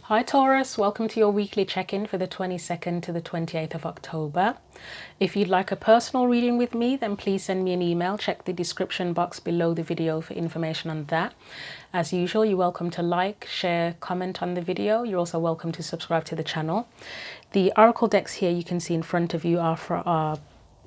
Hi Taurus, welcome to your weekly check-in for the 22nd to the 28th of October. If you'd like a personal reading with me, then please send me an email. Check the description box below the video for information on that. As usual, you're welcome to like, share, comment on the video. You're also welcome to subscribe to the channel. The oracle decks here you can see in front of you are for our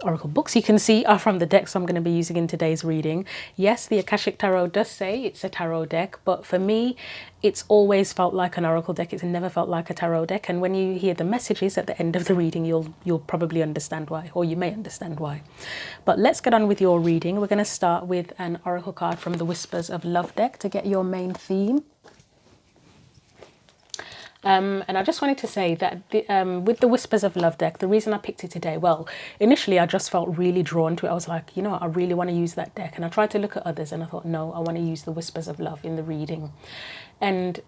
oracle books you can see are from the decks I'm going to be using in today's reading. Yes, the Akashic Tarot does say it's a tarot deck, but for me it's always felt like an oracle deck. It's never felt like a tarot deck, and when you hear the messages at the end of the reading you'll probably understand why, or you may understand why. But let's get on with your reading. We're going to start with an oracle card from the Whispers of Love deck to get your main theme. And I just wanted to say that with the Whispers of Love deck, the reason I picked it today, well, initially I just felt really drawn to it. I was like, you know what, I really want to use that deck. And I tried to look at others and I thought, no, I want to use the Whispers of Love in the reading. And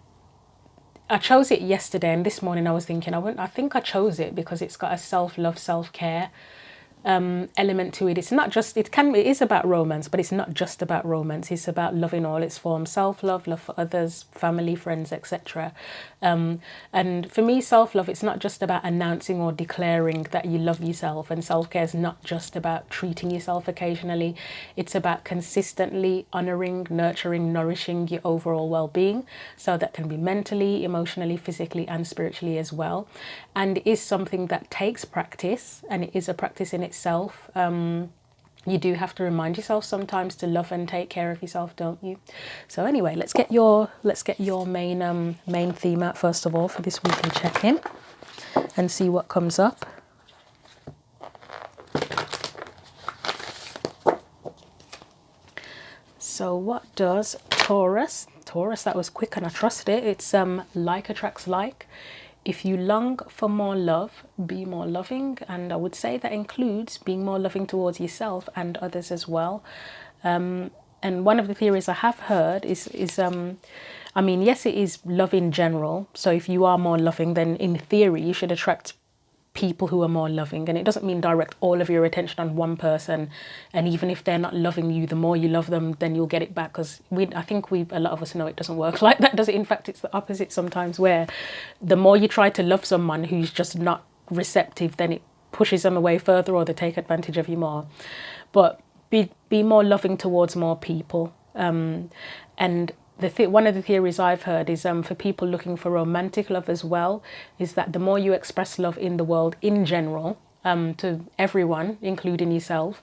I chose it yesterday, and this morning I was thinking, I think I chose it because it's got a self-love, self-care element to it. It's not just, it is about romance, but it's not just about romance. It's about love in all its forms: self-love, love for others, family, friends, etc. And for me, self-love, it's not just about announcing or declaring that you love yourself, and self-care is not just about treating yourself occasionally. It's about consistently honoring, nurturing, nourishing your overall well-being. So that can be mentally, emotionally, physically and spiritually as well, and it is something that takes practice, and it is a practice in itself. You do have to remind yourself sometimes to love and take care of yourself, don't you? So anyway, let's get your main theme out first of all for this weekly check-in and see what comes up. So what does Taurus, that was quick and I trust it. It's like attracts like. If you long for more love, be more loving. And I would say that includes being more loving towards yourself and others as well. And one of the theories I have heard is I mean, yes, it is love in general. So if you are more loving, then in theory, you should attract people who are more loving. And it doesn't mean direct all of your attention on one person, and even if they're not loving you, the more you love them, then you'll get it back. Because I think a lot of us know it doesn't work like that, does it? In fact, it's the opposite sometimes, where the more you try to love someone who's just not receptive, then it pushes them away further, or they take advantage of you more. But be more loving towards more people. And one of the theories I've heard is for people looking for romantic love as well, is that the more you express love in the world in general, to everyone, including yourself,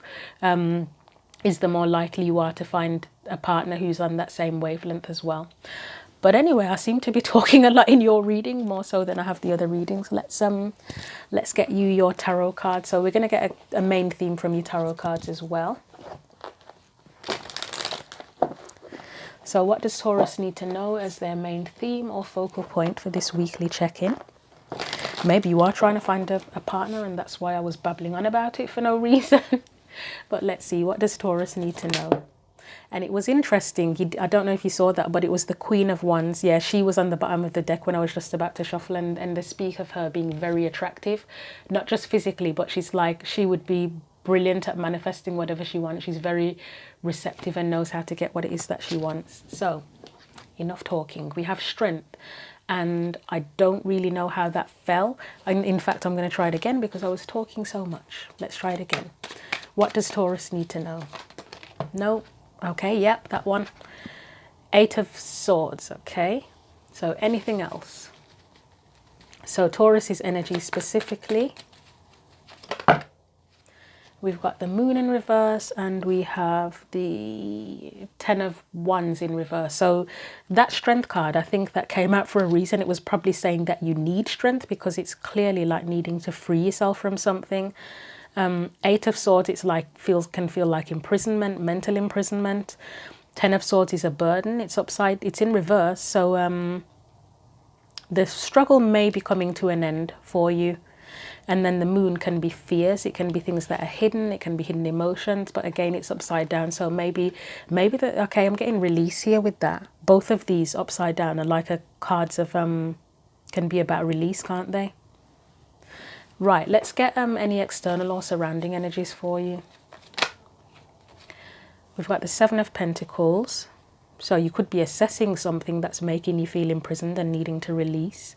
is the more likely you are to find a partner who's on that same wavelength as well. But anyway, I seem to be talking a lot in your reading, more so than I have the other readings. Let's get you your tarot cards. So we're going to get a main theme from your tarot cards as well. So what does Taurus need to know as their main theme or focal point for this weekly check-in? Maybe you are trying to find a partner and that's why I was babbling on about it for no reason. But let's see, what does Taurus need to know? And it was interesting, I don't know if you saw that, but it was the Queen of Wands. Yeah, she was on the bottom of the deck when I was just about to shuffle, and they speak of her being very attractive, not just physically, but she would be brilliant at manifesting whatever she wants. She's very receptive and knows how to get what it is that she wants. So enough talking. We have Strength, and I don't really know how that fell. In fact, I'm going to try it again because I was talking so much. Let's try it again. What does Taurus need to know? No. Okay, yep, that one. 8 of Swords. Okay, so anything else? So Taurus's energy specifically, we've got the Moon in reverse, and we have the 10 of Wands in reverse. So that Strength card, I think that came out for a reason. It was probably saying that you need strength, because it's clearly like needing to free yourself from something. 8 of Swords, it's like can feel like imprisonment, mental imprisonment. 10 of Swords is a burden. It's in reverse. So the struggle may be coming to an end for you. And then the Moon can be fears. It can be things that are hidden. It can be hidden emotions. But again, it's upside down. So maybe okay, I'm getting release here with that. Both of these upside down are like cards of can be about release, can't they? Right, let's get any external or surrounding energies for you. We've got the 7 of Pentacles, So you could be assessing something that's making you feel imprisoned and needing to release.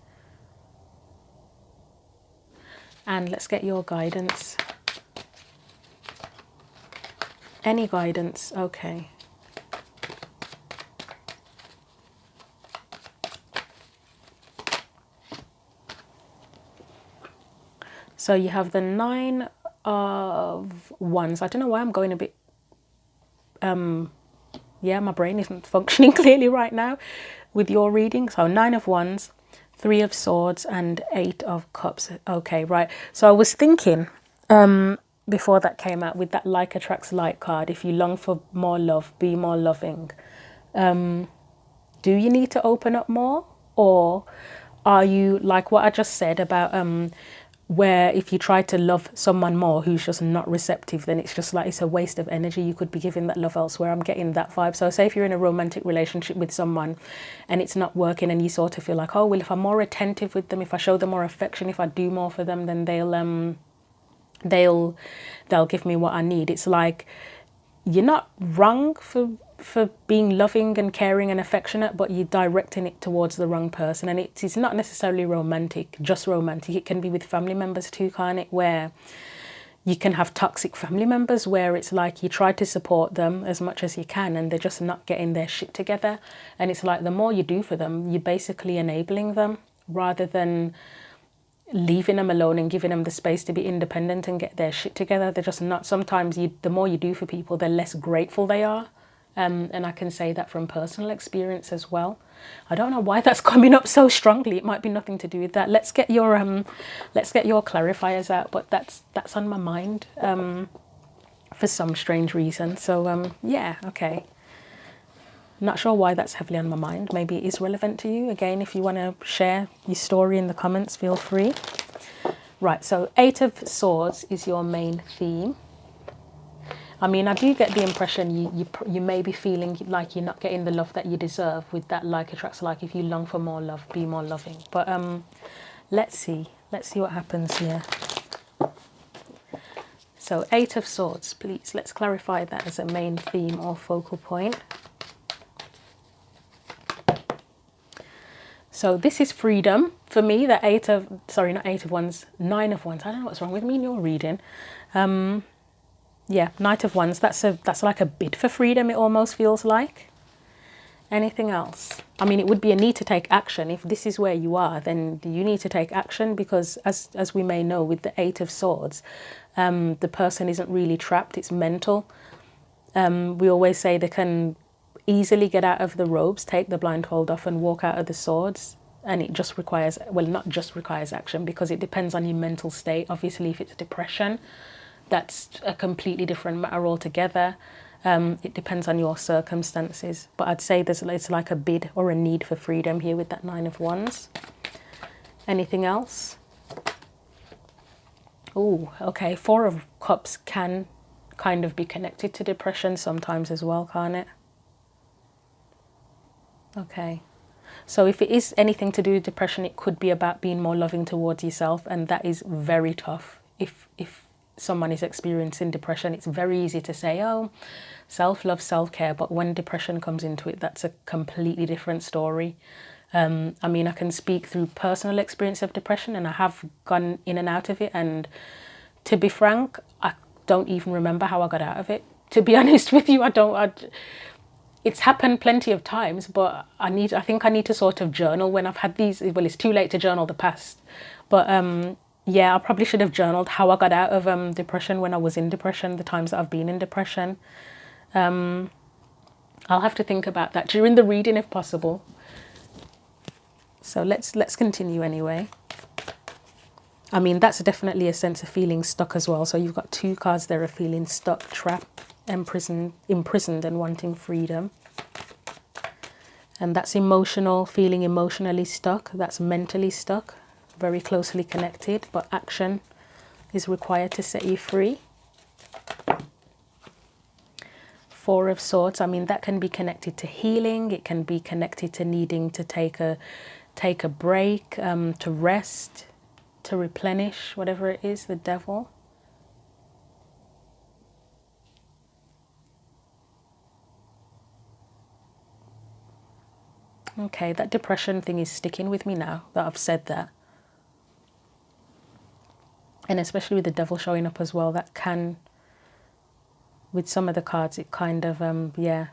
And let's get your guidance. Any guidance, okay. So you have the 9 of Wands. I don't know why I'm going a bit, yeah, my brain isn't functioning clearly right now with your reading. So 9 of Wands, 3 of Swords, and 8 of Cups. Okay, right. So I was thinking, before that came out, with that like attracts like card, if you long for more love, be more loving. Do you need to open up more? Or are you, like what I just said about where if you try to love someone more who's just not receptive, then it's just like it's a waste of energy. You could be giving that love elsewhere. I'm getting that vibe. So say if you're in a romantic relationship with someone and it's not working, and you sort of feel like, oh well, if I'm more attentive with them, if I show them more affection, if I do more for them, then they'll give me what I need. It's like you're not wrong for being loving and caring and affectionate, but you're directing it towards the wrong person. And it's not necessarily romantic, just romantic. It can be with family members too, can't it? Where you can have toxic family members where it's like you try to support them as much as you can and they're just not getting their shit together. And it's like the more you do for them, you're basically enabling them rather than leaving them alone and giving them the space to be independent and get their shit together. They're just not. Sometimes the more you do for people, the less grateful they are. And I can say that from personal experience as well. I don't know why that's coming up so strongly. It might be nothing to do with that. Let's get your clarifiers out. But that's on my mind for some strange reason. So yeah, okay. Not sure why that's heavily on my mind. Maybe it is relevant to you. Again, if you want to share your story in the comments, feel free. Right, so 8 of Swords is your main theme. I mean, I do get the impression you may be feeling like you're not getting the love that you deserve with that like attracts like. If you long for more love, be more loving. But let's see what happens here. So 8 of Swords, please. Let's clarify that as a main theme or focal point. So this is freedom. For me, the 9 of Wands. I don't know what's wrong with me in your reading. Yeah, Knight of Wands, that's like a bid for freedom, it almost feels like. Anything else? I mean, it would be a need to take action. If this is where you are, then you need to take action because as we may know with the 8 of Swords, the person isn't really trapped, it's mental. We always say they can easily get out of the robes, take the blindfold off and walk out of the swords. And it just requires, well, not just requires action because it depends on your mental state. Obviously, if it's depression, that's a completely different matter altogether. It depends on your circumstances. But I'd say it's like a bid or a need for freedom here with that 9 of Wands. Anything else? Oh, okay. 4 of Cups can kind of be connected to depression sometimes as well, can't it? Okay. So if it is anything to do with depression, it could be about being more loving towards yourself. And that is very tough. If someone is experiencing depression, it's very easy to say, oh, self-love, self-care. But when depression comes into it, that's a completely different story. I mean, I can speak through personal experience of depression and I have gone in and out of it. And to be frank, I don't even remember how I got out of it. To be honest with you, it's happened plenty of times, but I think I need to sort of journal when I've had these. Well, it's too late to journal the past. But yeah, I probably should have journaled how I got out of depression when I was in depression, the times that I've been in depression. I'll have to think about that during the reading if possible. So let's continue anyway. I mean, that's definitely a sense of feeling stuck as well. So you've got 2 cards there of feeling stuck, trapped, imprisoned and wanting freedom. And that's emotional, feeling emotionally stuck. That's mentally stuck, very closely connected, but action is required to set you free. 4 of Swords, I mean, that can be connected to healing. It can be connected to needing to take a break, to rest, to replenish, whatever it is, the Devil. Okay, that depression thing is sticking with me now that I've said that. And especially with the devil showing up as well, that can, with some of the cards, it kind of, yeah.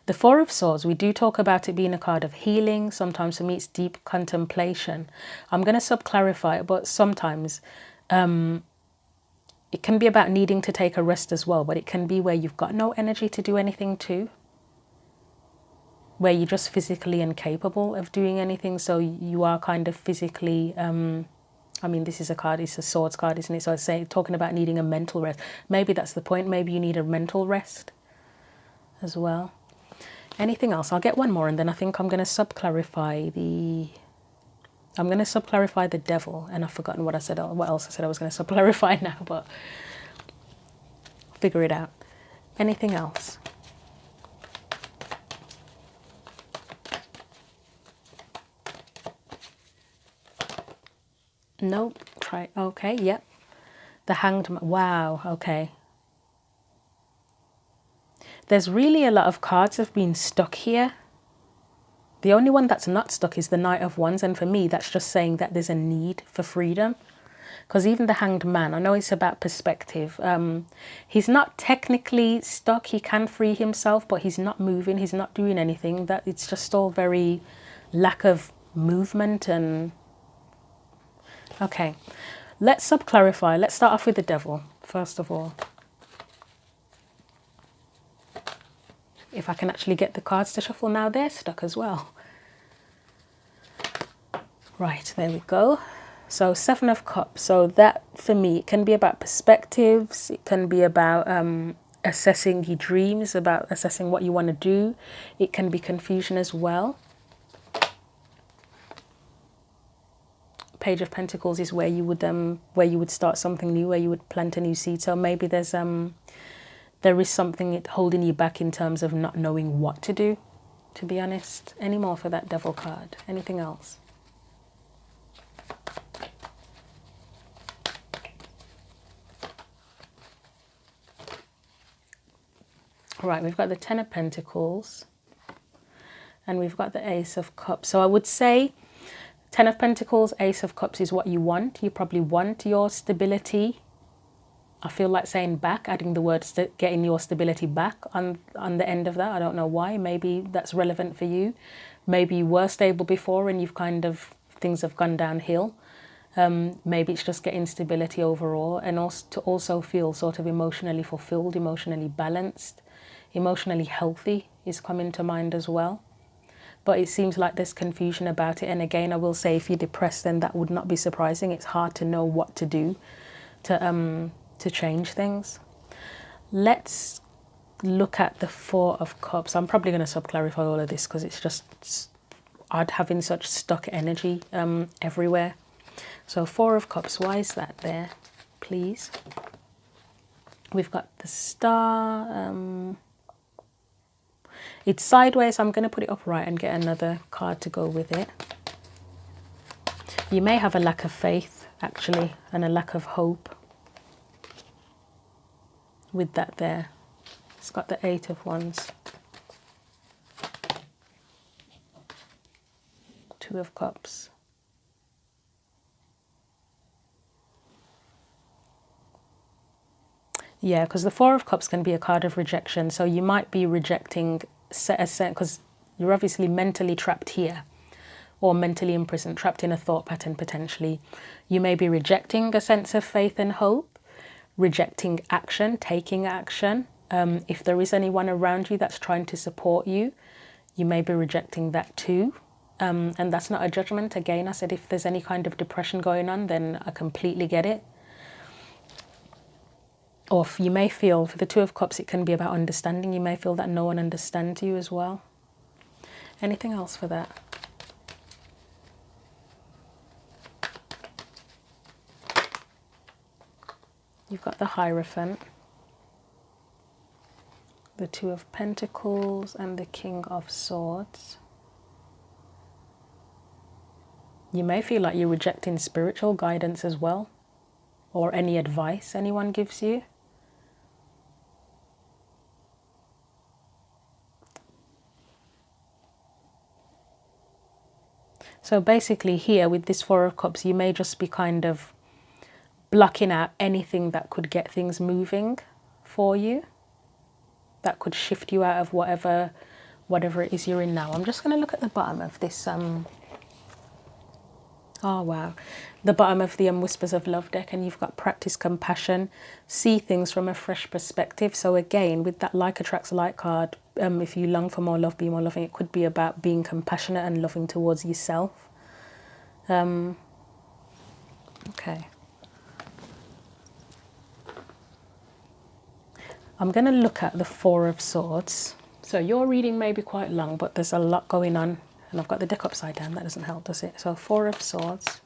The Four of Swords, we do talk about it being a card of healing. Sometimes for me it's deep contemplation. I'm going to sub-clarify it, but sometimes it can be about needing to take a rest as well, but it can be where you've got no energy to do anything too. Where you're just physically incapable of doing anything, so you are kind of physically, I mean, this is a card, it's a swords card, isn't it? So I'd say, talking about needing a mental rest. Maybe that's the point, maybe you need a mental rest as well. Anything else? I'll get one more and then I think I'm going to sub-clarify the... I'm going to sub-clarify the devil, and I've forgotten what I said, what else I said I was going to sub-clarify now, but figure it out. Anything else? Nope. Try. Okay. Yep. The Hanged Man. Wow. Okay. There's really a lot of cards have been stuck here. The only one that's not stuck is the Knight of Wands, and for me that's just saying that there's a need for freedom. Because even the Hanged Man, I know it's about perspective. He's not technically stuck. He can free himself, but he's not moving. He's not doing anything. That it's just all very lack of movement. And okay, let's sub-clarify. Let's start off with the devil first of all. If I can actually get the cards to shuffle now, they're stuck as well. Right, there we go. So Seven of Cups. So that for me, it can be about perspectives. It can be about assessing your dreams, about assessing what you want to do. It can be confusion as well. Page of Pentacles is where you would start something new, where you would plant a new seed. So maybe there is something holding you back in terms of not knowing what to do, to be honest. Any more for that devil card? Anything else? Right, we've got the Ten of Pentacles and we've got the Ace of Cups. So I would say Ten of Pentacles, Ace of Cups is what you want. You probably want your stability. I feel like saying back, adding the word getting your stability back on the end of that. I don't know why. Maybe that's relevant for you. Maybe you were stable before and you've kind of, things have gone downhill. Maybe it's just getting stability overall, and also to also feel sort of emotionally fulfilled, emotionally balanced, emotionally healthy is coming to mind as well. But it seems like there's confusion about it. And again, I will say if you're depressed, then that would not be surprising. It's hard to know what to do to change things. Let's look at the Four of Cups. I'm probably going to sub-clarify all of this because it's just odd having such stuck energy everywhere. So Four of Cups, why is that there, please? We've got the Star. It's sideways. I'm going to put it upright and get another card to go with it. You may have a lack of faith, actually, and a lack of hope with that there. It's got the Eight of Wands. Two of Cups. Yeah, because the Four of Cups can be a card of rejection. So you might be rejecting, because you're obviously mentally trapped here, or mentally imprisoned, trapped in a thought pattern potentially. You may be rejecting a sense of faith and hope, rejecting action, taking action. If there is anyone around you that's trying to support you, you may be rejecting that too. And that's not a judgment. Again, I said if there's any kind of depression going on, then I completely get it. Or if you may feel, for the Two of Cups, it can be about understanding. You may feel that no one understands you as well. Anything else for that? You've got the Hierophant, the Two of Pentacles, and the King of Swords. You may feel like you're rejecting spiritual guidance as well, or any advice anyone gives you. So basically here with this Four of Cups, you may just be kind of blocking out anything that could get things moving for you, that could shift you out of whatever it is you're in now. I'm just going to look at the bottom of this. Oh wow, the bottom of the Whispers of Love deck, and you've got practice compassion, see things from a fresh perspective. So again, with that like attracts like card, if you long for more love, be more loving, it could be about being compassionate and loving towards yourself. Okay. I'm going to look at the Four of Swords. So your reading may be quite long, but there's a lot going on. And I've got the deck upside down. That doesn't help, does it? So Four of Swords.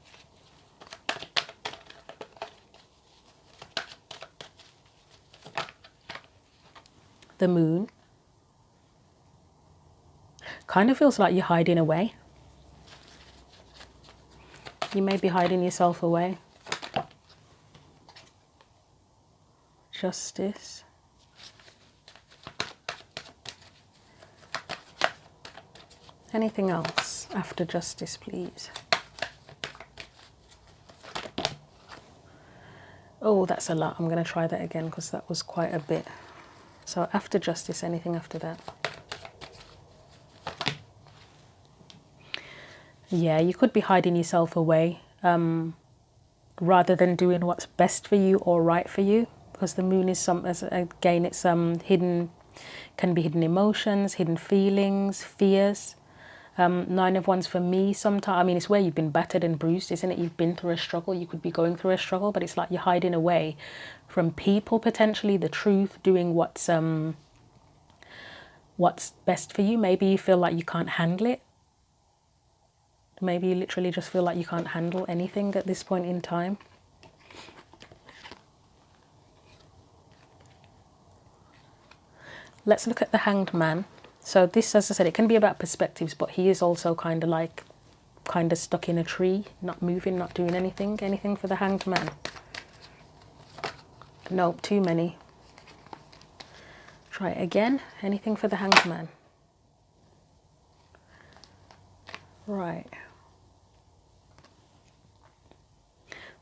The Moon. Kind of feels like you're hiding away. You may be hiding yourself away. Justice. Anything else after Justice, please? Oh, that's a lot. I'm going to try that again because that was quite a bit. So after Justice, anything after that? Yeah, you could be hiding yourself away rather than doing what's best for you or right for you, because the Moon is again, it's hidden, can be hidden emotions, hidden feelings, fears. Nine of Wands for me sometimes, I mean, it's where you've been battered and bruised, isn't it? You've been through a struggle, you could be going through a struggle, but it's like you're hiding away from people, potentially, the truth, doing what's best for you. Maybe you feel like you can't handle it. Maybe you literally just feel like you can't handle anything at this point in time. Let's look at the Hanged Man. So this, as I said, it can be about perspectives, but he is also kind of stuck in a tree, not moving, not doing anything. Anything for the Hanged Man? Nope, too many. Try it again. Anything for the Hanged Man? Right.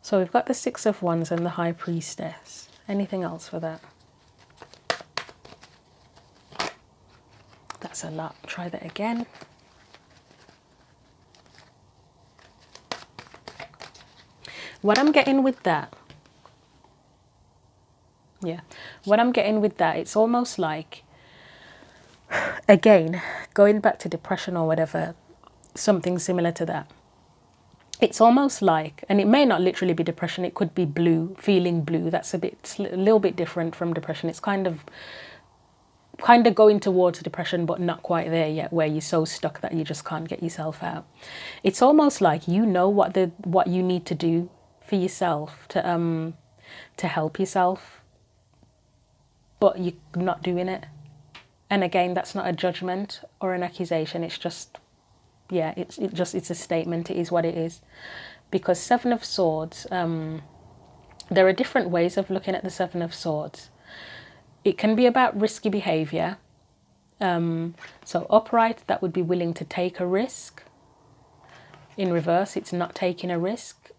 So we've got the Six of Wands and the High Priestess. Anything else for that? That's a lot. Try that again. What I'm getting with that, it's almost like, again, going back to depression or whatever, something similar to that. It's almost like, and it may not literally be depression, it could be blue, feeling blue. That's a little bit different from depression. It's kind of going towards depression, but not quite there yet, where you're so stuck that you just can't get yourself out. It's almost like you know what you need to do for yourself to help yourself, but you're not doing it. And again, that's not a judgment or an accusation. It's just, yeah, it's a statement. It is what it is. Because Seven of Swords, there are different ways of looking at the Seven of Swords. It can be about risky behavior. So upright, that would be willing to take a risk. In reverse, it's not taking a risk.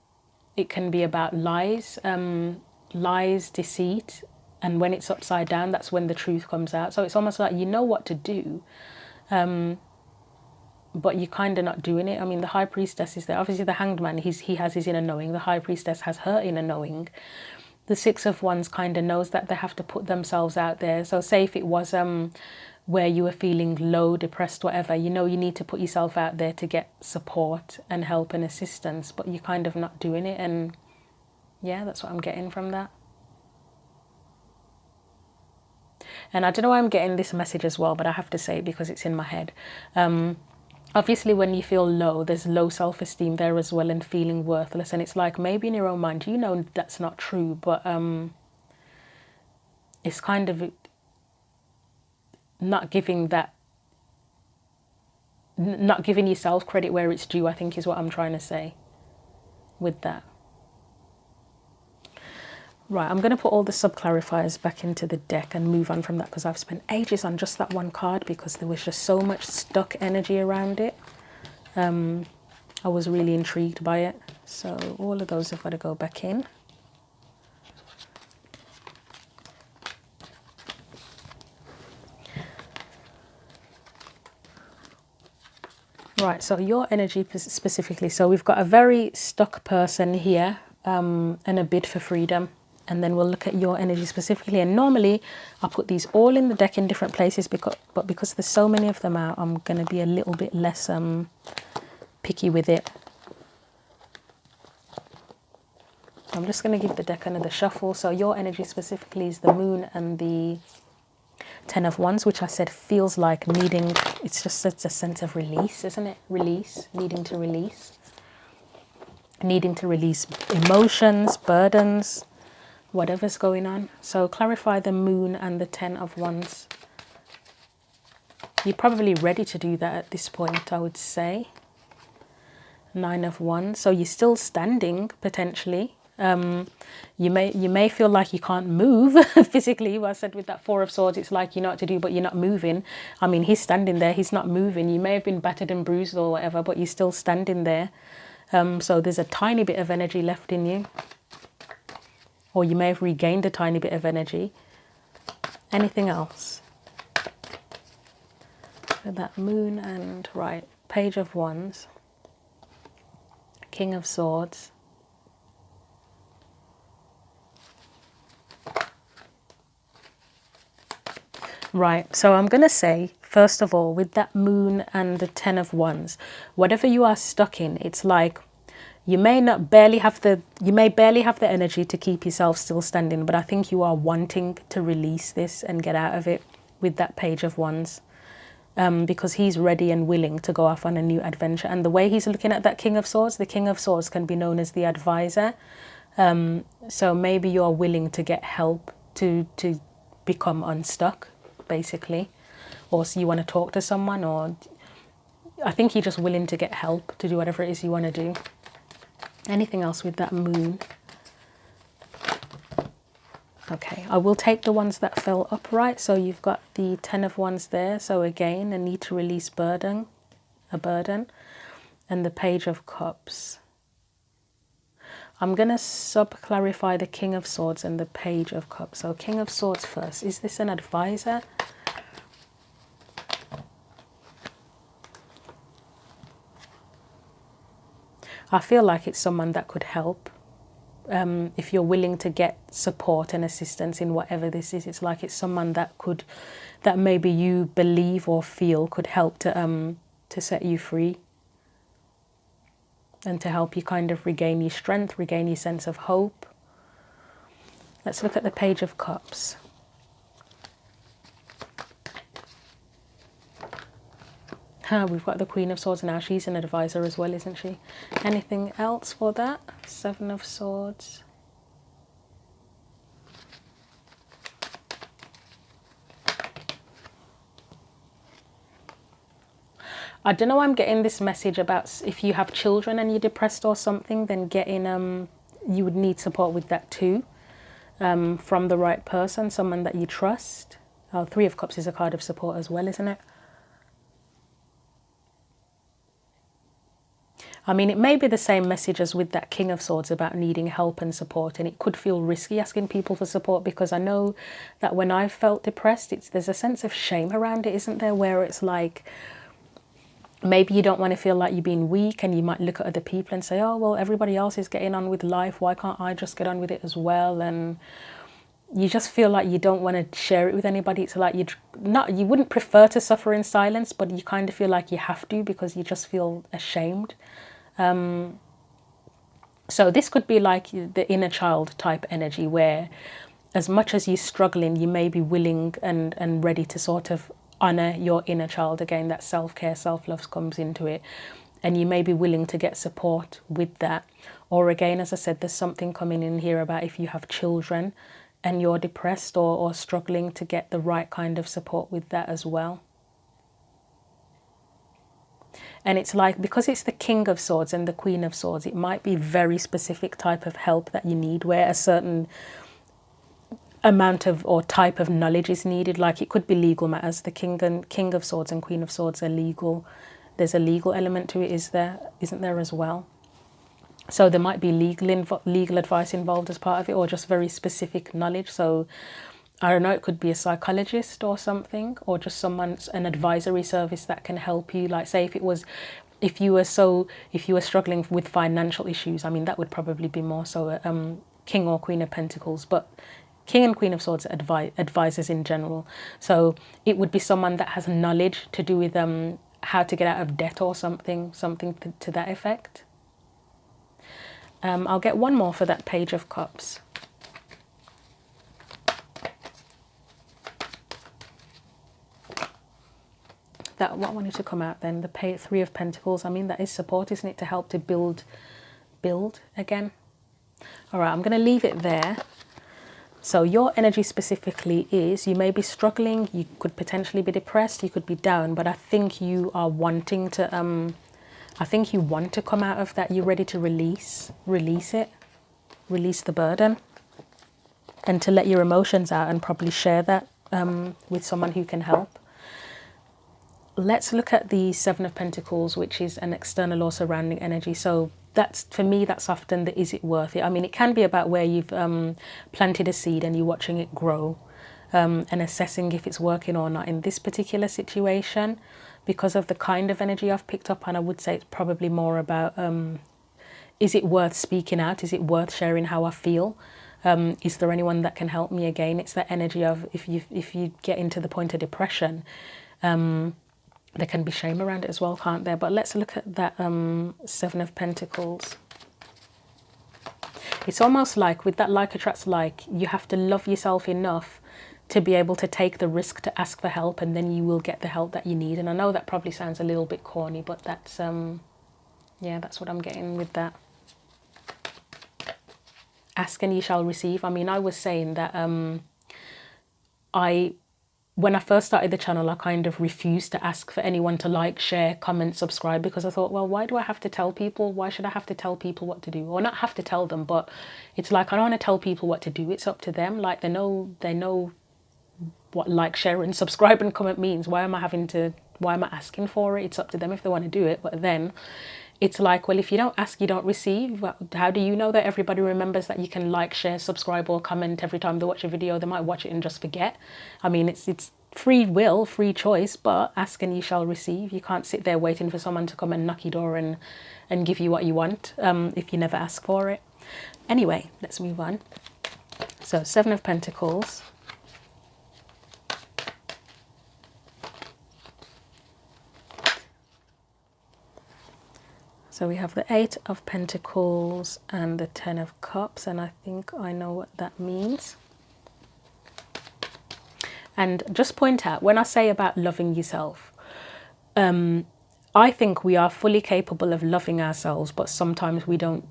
It can be about lies, deceit. And when it's upside down, that's when the truth comes out. So it's almost like you know what to do, but you're kind of not doing it. I mean, the High Priestess is there. Obviously, the Hanged Man, he has his inner knowing. The High Priestess has her inner knowing. The Six of Wands kind of knows that they have to put themselves out there. So say if it was where you were feeling low, depressed, whatever, you know you need to put yourself out there to get support and help and assistance, but you're kind of not doing it. And yeah, that's what I'm getting from that. And I don't know why I'm getting this message as well, but I have to say it because it's in my head. Obviously, when you feel low, there's low self-esteem there as well, and feeling worthless. And it's like, maybe in your own mind, you know that's not true, but it's kind of not giving yourself credit where it's due, I think is what I'm trying to say with that. Right, I'm going to put all the sub-clarifiers back into the deck and move on from that, because I've spent ages on just that one card because there was just so much stuck energy around it. I was really intrigued by it. So all of those have got to go back in. Right, so your energy specifically. So we've got a very stuck person here, and a bid for freedom. And then we'll look at your energy specifically. And normally I put these all in the deck in different places, but because there's so many of them out, I'm going to be a little bit less picky with it. I'm just going to give the deck another shuffle. So your energy specifically is the Moon and the Ten of Wands, which I said feels like needing, it's a sense of release, isn't it? Release, needing to release emotions, burdens, whatever's going on. So clarify the Moon and the Ten of Wands. You're probably ready to do that at this point, I would say. Nine of Wands. So you're still standing potentially. You may feel like you can't move physically. Well, I said with that Four of Swords, it's like you know what to do, but you're not moving. I mean, he's standing there. He's not moving. You may have been battered and bruised or whatever, but you're still standing there. So there's a tiny bit of energy left in you. Or you may have regained a tiny bit of energy. Anything else? With that Moon and, right, Page of Wands. King of Swords. Right, so I'm going to say, first of all, with that Moon and the Ten of Wands, whatever you are stuck in, it's like you may barely have the energy to keep yourself still standing, but I think you are wanting to release this and get out of it with that Page of Wands, because he's ready and willing to go off on a new adventure. And the way he's looking at that King of Swords, the King of Swords can be known as the advisor. So maybe you're willing to get help to become unstuck, basically, or so you want to talk to someone, or I think you're just willing to get help to do whatever it is you want to do. Anything else with that Moon? Okay, I will take the ones that fell upright. So you've got the Ten of Wands there. So again, a need to release a burden, and the Page of Cups. I'm going to sub-clarify the King of Swords and the Page of Cups. So King of Swords first. Is this an advisor? I feel like it's someone that could help. If you're willing to get support and assistance in whatever this is, it's like it's someone that maybe you believe or feel could help to set you free. And to help you kind of regain your strength, regain your sense of hope. Let's look at the Page of Cups. We've got the Queen of Swords now. She's an advisor as well, isn't she? Anything else for that? Seven of Swords. I don't know, I'm getting this message about if you have children and you're depressed or something, then you would need support with that too, from the right person, someone that you trust. Oh, Three of Cups is a card of support as well, isn't it? I mean, it may be the same message as with that King of Swords about needing help and support, and it could feel risky asking people for support, because I know that when I've felt depressed, there's a sense of shame around it, isn't there, where it's like, maybe you don't want to feel like you're being weak, and you might look at other people and say, oh, well, everybody else is getting on with life. Why can't I just get on with it as well? And you just feel like you don't want to share it with anybody. It's like you wouldn't prefer to suffer in silence, but you kind of feel like you have to because you just feel ashamed. So this could be like the inner child type energy, where as much as you're struggling, you may be willing and ready to sort of honor your inner child. Again, that self-care, self-love comes into it, and you may be willing to get support with that. Or again, as I said, there's something coming in here about if you have children and you're depressed or struggling to get the right kind of support with that as well. And it's like, because it's the King of Swords and the Queen of Swords, it might be very specific type of help that you need, where a certain amount of or type of knowledge is needed. Like it could be legal matters. The King of Swords and Queen of Swords are legal There's a legal element to it, isn't there as well? So there might be legal advice involved as part of it, or just very specific knowledge. So I don't know, it could be a psychologist or something, or just an advisory service that can help you. Like, say if you were struggling with financial issues, I mean, that would probably be more so a King or Queen of Pentacles, but King and Queen of Swords are advisors in general. So it would be someone that has knowledge to do with how to get out of debt or something to that effect. I'll get one more for that Page of Cups. What wanted to come out then? The Three of Pentacles. I mean, that is support, isn't it? To help to build again. All right, I'm going to leave it there. So your energy specifically is, you may be struggling, you could potentially be depressed, you could be down, but I think you are wanting to, I think you want to come out of that. You're ready to release it, release the burden, and to let your emotions out and probably share that with someone who can help. Let's look at the Seven of Pentacles, which is an external or surrounding energy. So that's, for me, that's often the is it worth it? I mean, it can be about where you've planted a seed and you're watching it grow and assessing if it's working or not in this particular situation because of the kind of energy I've picked up. And I would say it's probably more about, is it worth speaking out? Is it worth sharing how I feel? Is there anyone that can help me? Again, it's that energy of if you get into the point of depression, there can be shame around it as well, can't there? But let's look at that Seven of Pentacles. It's almost like with that like attracts like, you have to love yourself enough to be able to take the risk to ask for help, and then you will get the help that you need. And I know that probably sounds a little bit corny, but that's, yeah, that's what I'm getting with that. Ask and you shall receive. I mean, I was saying that when I first started the channel, I kind of refused to ask for anyone to like, share, comment, subscribe, because I thought, well, why do I have to tell people? Why should I have to tell people what to do? Or not have to tell them, but it's like, I don't want to tell people what to do. It's up to them. Like, they know what like, share and subscribe and comment means. Why am I asking for it? It's up to them if they want to do it. But then it's like, well, if you don't ask, you don't receive. Well, how do you know that everybody remembers that you can like, share, subscribe or comment every time they watch a video? They might watch it and just forget. I mean, it's free will, free choice, but ask and you shall receive. You can't sit there waiting for someone to come and knock your door and give you what you want if you never ask for it. Anyway, let's move on. So Seven of Pentacles. So we have the Eight of Pentacles and the Ten of Cups, and I think I know what that means. And just point out, when I say about loving yourself, I think we are fully capable of loving ourselves, but sometimes we don't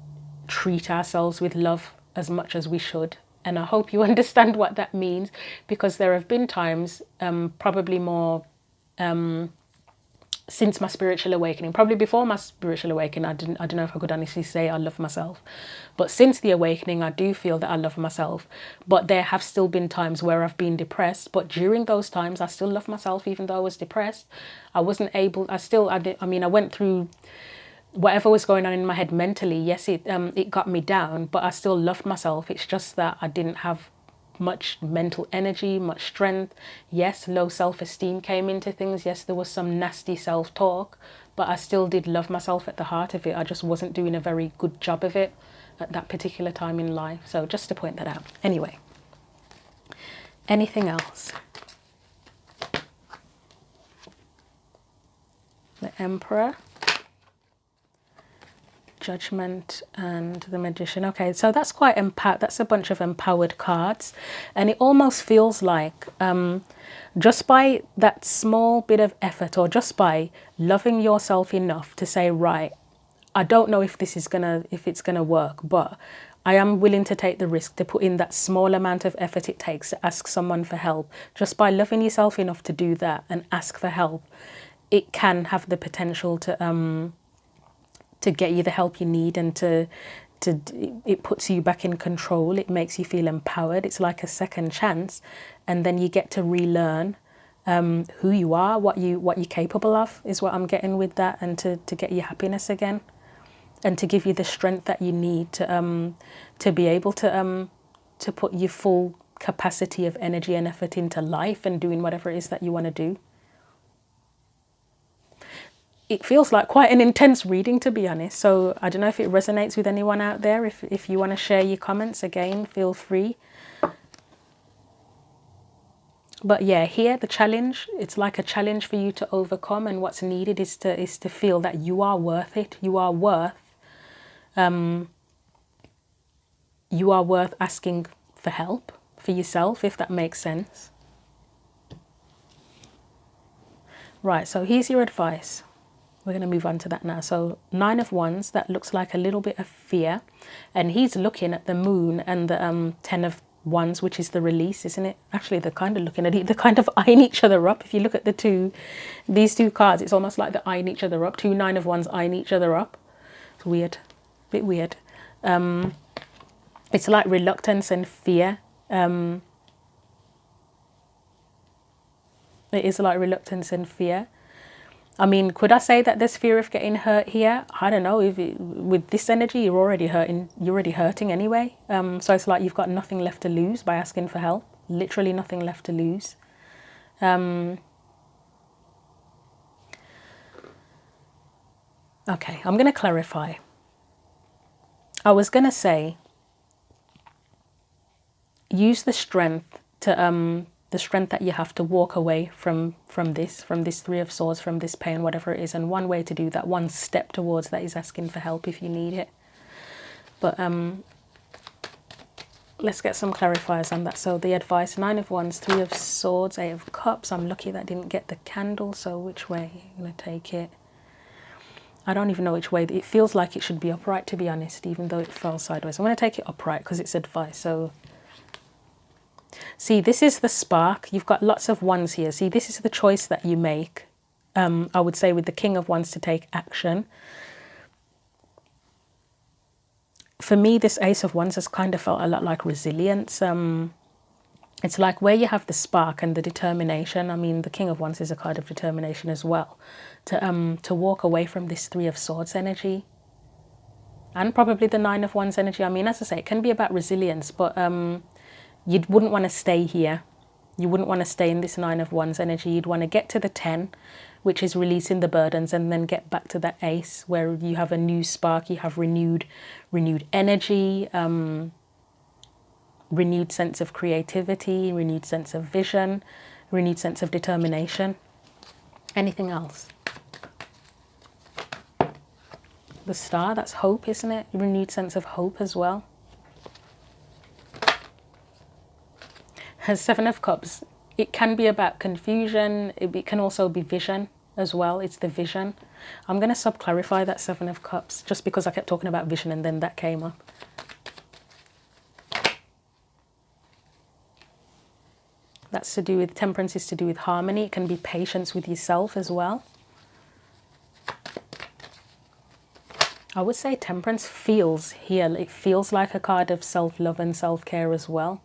treat ourselves with love as much as we should. And I hope you understand what that means, because there have been times, probably more since my spiritual awakening, probably before my spiritual awakening, I don't know if I could honestly say I love myself, but since the awakening, I do feel that I love myself. But there have still been times where I've been depressed, but during those times, I still love myself, even though I was depressed. I wasn't able, I mean, I went through whatever was going on in my head mentally. Yes, it got me down, but I still loved myself. It's just that I didn't have much mental energy, much strength. Yes, low self-esteem came into things. Yes, there was some nasty self-talk, but I still did love myself at the heart of it. I just wasn't doing a very good job of it at that particular time in life. So just to point that out. Anyway, anything else? The Emperor, Judgment, and the Magician. Okay, so that's quite that's a bunch of empowered cards, and it almost feels like just by that small bit of effort, or just by loving yourself enough to say, right, I don't know if it's gonna work, but I am willing to take the risk to put in that small amount of effort it takes to ask someone for help. Just by loving yourself enough to do that and ask for help, it can have the potential to get you the help you need, and it puts you back in control. It makes you feel empowered. It's like a second chance, and then you get to relearn who you are, what you're capable of is what I'm getting with that, and to get your happiness again, and to give you the strength that you need to be able to put your full capacity of energy and effort into life and doing whatever it is that you want to do. It feels like quite an intense reading, to be honest, so I don't know if it resonates with anyone out there. If you want to share your comments, again, feel free. But yeah, here the challenge, it's like a challenge for you to overcome, and what's needed is to feel that you are worth it. You are worth asking for help for yourself, if that makes sense. Right, so here's your advice. We're going to move on to that now. So 9 of Wands, that looks like a little bit of fear, and he's looking at the moon and the 10 of Wands, which is the release, isn't it? Actually, they're kind of looking at it, they're kind of eyeing each other up. If you look at these two cards, it's almost like they're eyeing each other up. 2 9 of Wands eyeing each other up. It's weird, a bit weird. It's like reluctance and fear. It is like reluctance and fear. I mean, could I say that there's fear of getting hurt here? I don't know. With this energy, you're already hurting anyway. So it's like you've got nothing left to lose by asking for help. Literally nothing left to lose. Okay, I'm going to clarify. I was going to say, use the strength to the strength that you have to walk away from this 3 of Swords, from this pain, whatever it is. And one way to do that, one step towards that, is asking for help if you need it. But let's get some clarifiers on that. So the advice: 9 of Wands, 3 of Swords, 8 of Cups. I'm lucky that I didn't get the candle, so which way I'm going to take it? I don't even know which way. It feels like it should be upright, to be honest, even though it fell sideways. I'm going to take it upright because it's advice. So see, this is the spark. You've got lots of Wands here. See, this is the choice that you make. I would say with the King of Wands, to take action. For me, this Ace of Wands has kind of felt a lot like resilience. It's like where you have the spark and the determination. I mean, the King of Wands is a card of determination as well. To walk away from this 3 of Swords energy. And probably the 9 of Wands energy. I mean, as I say, it can be about resilience, but you wouldn't want to stay here. You wouldn't want to stay in this 9 of Wands energy. You'd want to get to the 10, which is releasing the burdens, and then get back to that Ace, where you have a new spark, you have renewed energy, renewed sense of creativity, renewed sense of vision, renewed sense of determination. Anything else? The Star, that's hope, isn't it? Renewed sense of hope as well. Has 7 of Cups. It can be about confusion. It can also be vision as well. It's the vision. I'm going to sub-clarify that 7 of Cups, just because I kept talking about vision and then that came up. That's to do with, Temperance is to do with harmony. It can be patience with yourself as well. I would say Temperance feels here, it feels like a card of self-love and self-care as well.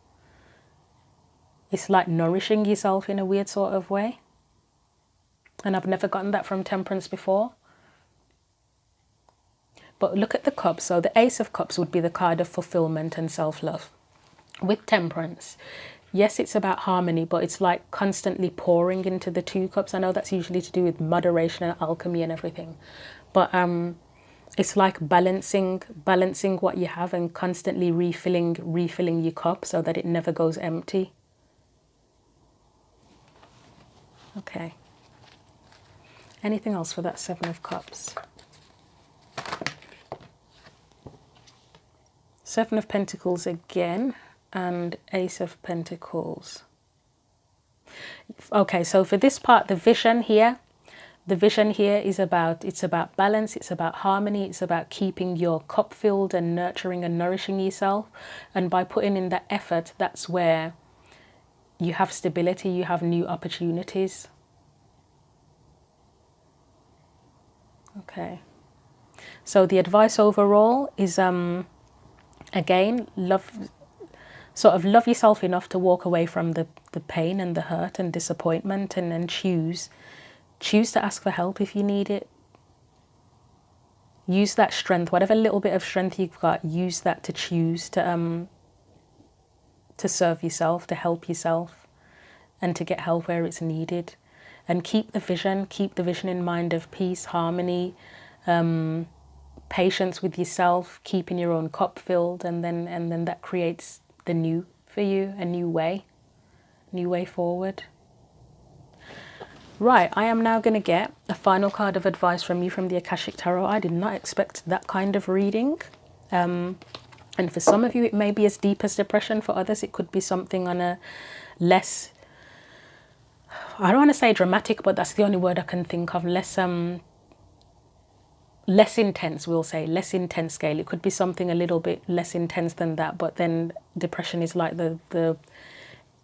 It's like nourishing yourself in a weird sort of way. And I've never gotten that from Temperance before. But look at the Cups. So the Ace of Cups would be the card of fulfillment and self-love. With Temperance, yes, it's about harmony, but it's like constantly pouring into the 2 cups. I know that's usually to do with moderation and alchemy and everything. But it's like balancing what you have and constantly refilling your cup so that it never goes empty. Okay. Anything else for that 7 of Cups? 7 of Pentacles again, and Ace of Pentacles. Okay, so for this part, the vision here is about, it's about balance, it's about harmony, it's about keeping your cup filled and nurturing and nourishing yourself. And by putting in that effort, that's where you have stability, you have new opportunities. Okay. So the advice overall is, again, love. sort of love yourself enough to walk away from the pain and the hurt and disappointment, and then choose to ask for help if you need it. Use that strength, whatever little bit of strength you've got, use that to choose to serve yourself, to help yourself, and to get help where it's needed. And keep the vision in mind of peace, harmony, patience with yourself, keeping your own cup filled, and then that creates the new for you, a new way forward. Right, I am now going to get a final card of advice from you from the Akashic Tarot. I did not expect that kind of reading. And for some of you, it may be as deep as depression. For others, it could be something on a less, I don't want to say dramatic, but that's the only word I can think of, less intense, we'll say, less intense scale. It could be something a little bit less intense than that, but then depression is like the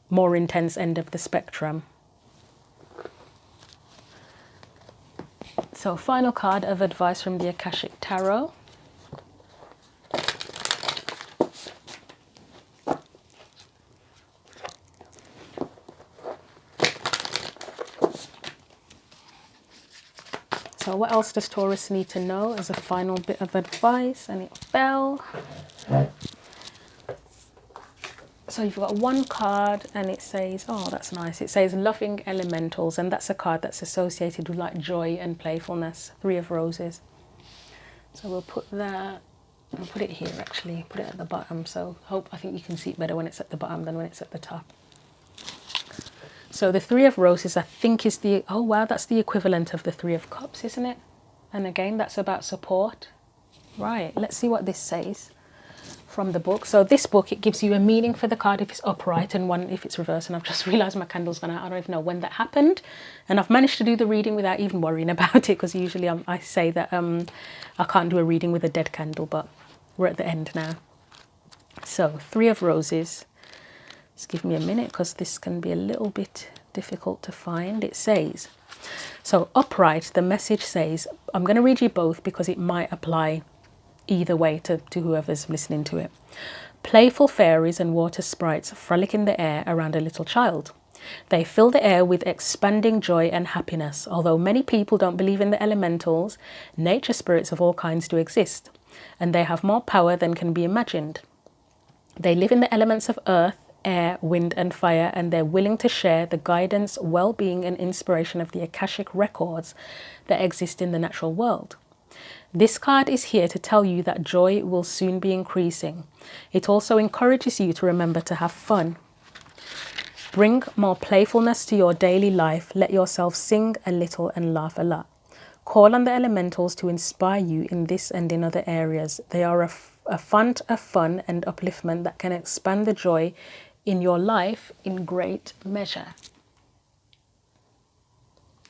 more intense end of the spectrum. So, final card of advice from the Akashic Tarot. So what else does Taurus need to know as a final bit of advice? And it fell. So you've got one card and it says, oh, that's nice. It says loving elementals, and that's a card that's associated with like joy and playfulness. 3 of Roses. So we'll put that, I'll put it here actually, put it at the bottom. So I think you can see it better when it's at the bottom than when it's at the top. So the 3 of Roses, I think, is the, oh wow, that's the equivalent of the 3 of Cups, isn't it? And again, that's about support. Right, let's see what this says from the book. So this book, it gives you a meaning for the card if it's upright and one if it's reversed. And I've just realised my candle's gone out. I don't even know when that happened. And I've managed to do the reading without even worrying about it, because usually I say that I can't do a reading with a dead candle, but we're at the end now. So 3 of Roses. Just give me a minute because this can be a little bit difficult to find. It says, so upright, the message says, I'm going to read you both because it might apply either way to whoever's listening to it. Playful fairies and water sprites frolic in the air around a little child. They fill the air with expanding joy and happiness. Although many people don't believe in the elementals, nature spirits of all kinds do exist, and they have more power than can be imagined. They live in the elements of earth, air, wind and fire, and they're willing to share the guidance, well-being and inspiration of the Akashic records that exist in the natural world. This card is here to tell you that joy will soon be increasing. It also encourages you to remember to have fun. Bring more playfulness to your daily life. Let yourself sing a little and laugh a lot. Call on the elementals to inspire you in this and in other areas. They are a font of fun and upliftment that can expand the joy in your life in great measure.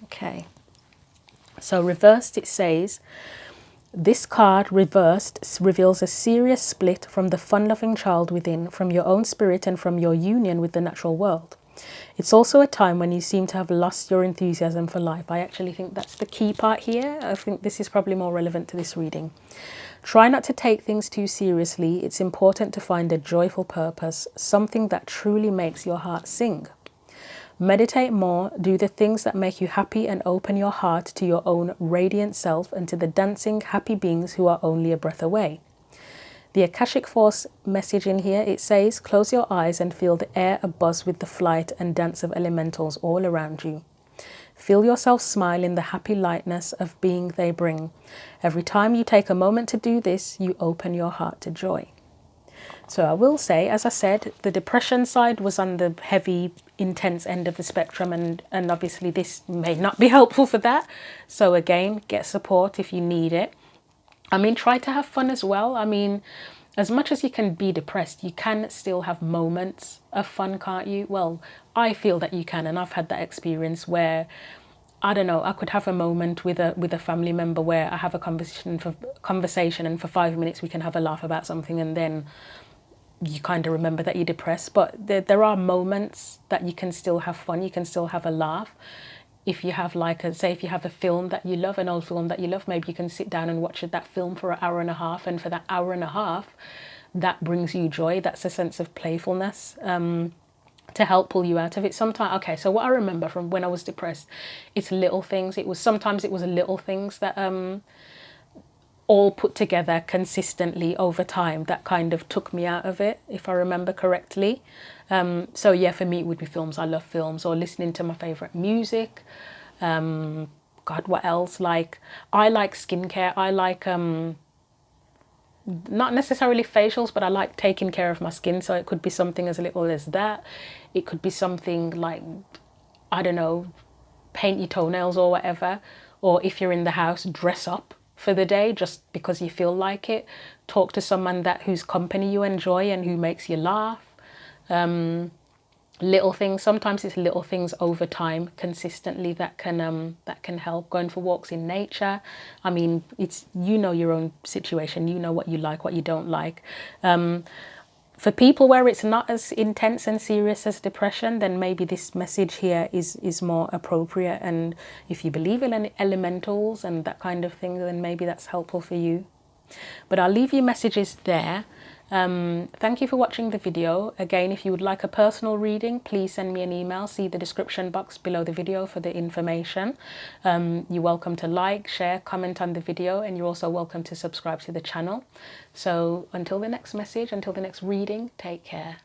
Okay, so reversed, it says, this card reversed reveals a serious split from the fun-loving child within, from your own spirit and from your union with the natural world. It's also a time when you seem to have lost your enthusiasm for life. I actually think that's the key part here. I think this is probably more relevant to this reading. Try not to take things too seriously. It's important to find a joyful purpose, something that truly makes your heart sing. Meditate more, do the things that make you happy, and open your heart to your own radiant self and to the dancing, happy beings who are only a breath away. The Akashic Force message in here, it says, close your eyes and feel the air abuzz with the flight and dance of elementals all around you. Feel yourself smile in the happy lightness of being they bring. Every time you take a moment to do this, you open your heart to joy. So I will say, as I said, the depression side was on the heavy, intense end of the spectrum, and obviously this may not be helpful for that. So again, get support if you need it. I mean, try to have fun as well. I mean, as much as you can be depressed, you can still have moments of fun, can't you? Well, I feel that you can, and I've had that experience where, I don't know, I could have a moment with a family member where I have a conversation and for 5 minutes we can have a laugh about something, and then you kind of remember that you're depressed. But there are moments that you can still have fun, you can still have a laugh. If you have say if you have a film that you love, an old film that you love, maybe you can sit down and watch that film for an hour and a half, and for that hour and a half, that brings you joy. That's a sense of playfulness, to help pull you out of it. Sometimes, okay, so what I remember from when I was depressed, it's little things. Sometimes it was little things that all put together consistently over time that kind of took me out of it, if I remember correctly. So yeah, for me it would be films. I love films, or listening to my favorite music. God, what else? Like, I like skincare. I like not necessarily facials, but I like taking care of my skin. So it could be something as little as that. It could be something like, I don't know, paint your toenails or whatever. Or if you're in the house, dress up for the day just because you feel like it. Talk to someone whose company you enjoy and who makes you laugh. Little things. Sometimes it's little things over time, consistently, that can help. Going for walks in nature. I mean, it's, you know, your own situation. You know what you like, what you don't like. For people where it's not as intense and serious as depression, then maybe this message here is more appropriate. And if you believe in elementals and that kind of thing, then maybe that's helpful for you. But I'll leave you messages there. Thank you for watching the video. Again, if you would like a personal reading, please send me an email. See the description box below the video for the information. You're welcome to like, share, comment on the video, and you're also welcome to subscribe to the channel. So until the next message, until the next reading, take care.